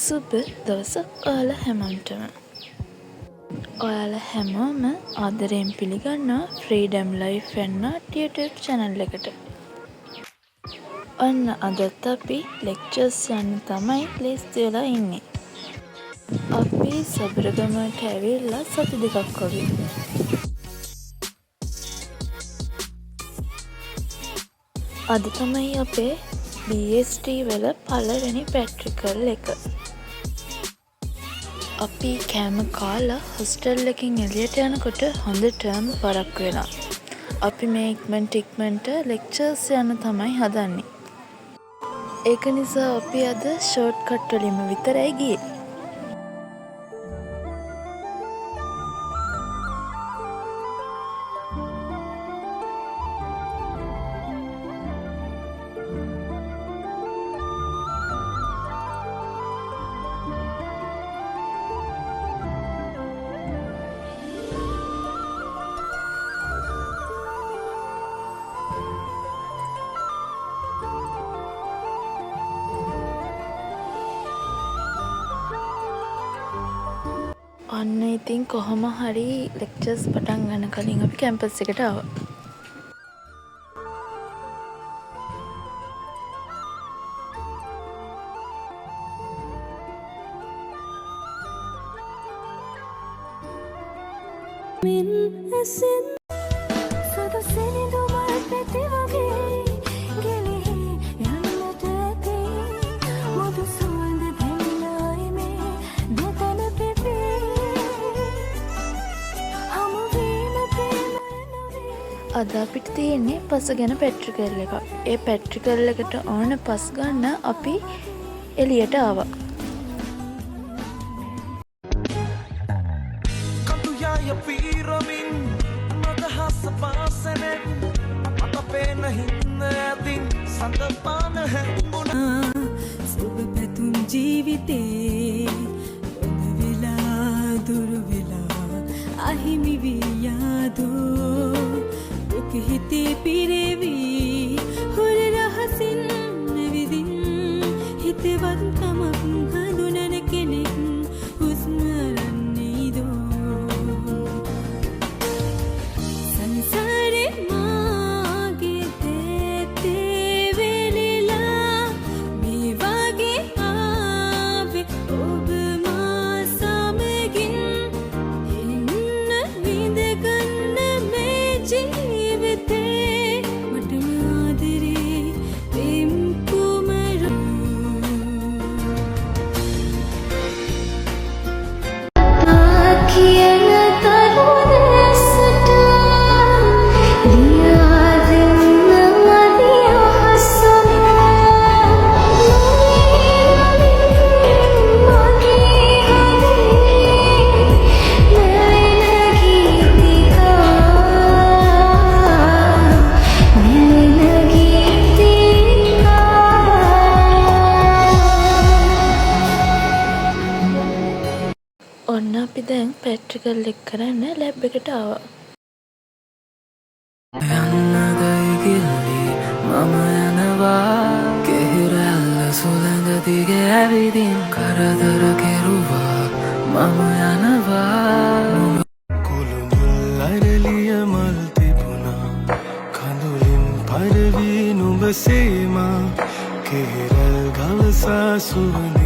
සුබ දවස ඔයාලා හැමෝටම. ඔයාලා හැමෝම ආදරයෙන් පිළිගන්නවා ෆ්‍රීඩම් ලයිෆ් ඇන්නාට් YouTube channel එකට. ඔන්න අදත් අපි ලෙක්චර්ස් යන්න තමයි ලෑස්ති වෙලා ඉන්නේ. අපි සබරගමට ඇවිල්ලා සති දෙකක් වගේ. අද තමයි අපේ BST වල පළවෙනි ප්‍රැක්ටිකල් එක. අපි කෑම කාලා හොස්ටල් එකකින් එළියට යනකොට හොඳටම පරක් වෙලා. අපි මේ ඉක්මනට ලෙක්චර්ස් යන්න තමයි හදන්නේ. ඒක නිසා අපි අද ෂෝට් කට් වලින්ම විතරයි ගියේ. අන්න ඉතින් කොහොම හරි ලෙක්චර්ස් පටන් ගන්න කලින් අපි කැම්පස් එකට ආවා. අද අපිට තියෙන්නේ පස ගැන පැට්‍රිකල් එක. ඒ පැට්‍රිකල් එකට ඕන පස් ගන්න අපි එළියට ආවා. සුබ පැතුම් ජීවිතේ ඔබ වෙලා දුර වෙලා අහිමි වී යාදෝ දුක හිතේ පිරෙවි හොර රහසින් නැවිදින් හිතවත් කමක් හඳුනන කෙනෙක් හුස්ම රන්නේදෝ සංසාරේ මාගේ තේ වෙලිලා මේ වගේ ආවේ ඔබ මා සමගින් එන්න විඳගන්න මේ ජීවිතේ මටම ආදරේ පෙම් කුමරු කියන තරුණසට ලියා දෙන්න මදිය හසම ඔන්න අපි දැන් ප්‍රැක්ටිකල් එක කරන්න ලැබ් එකට ආවා. යන්නදයි ගිල්ලි මම යනවා කෙහිරැල්ල සුළඟ දිගේ ඇවිදින් කරදර කෙරුවා මම යනවා කුළුමුල් අරලිය මල් තිබුණා කඳුලින් පරවී නුඹ සේමා කෙහිරැල් ගවසා සුවඳ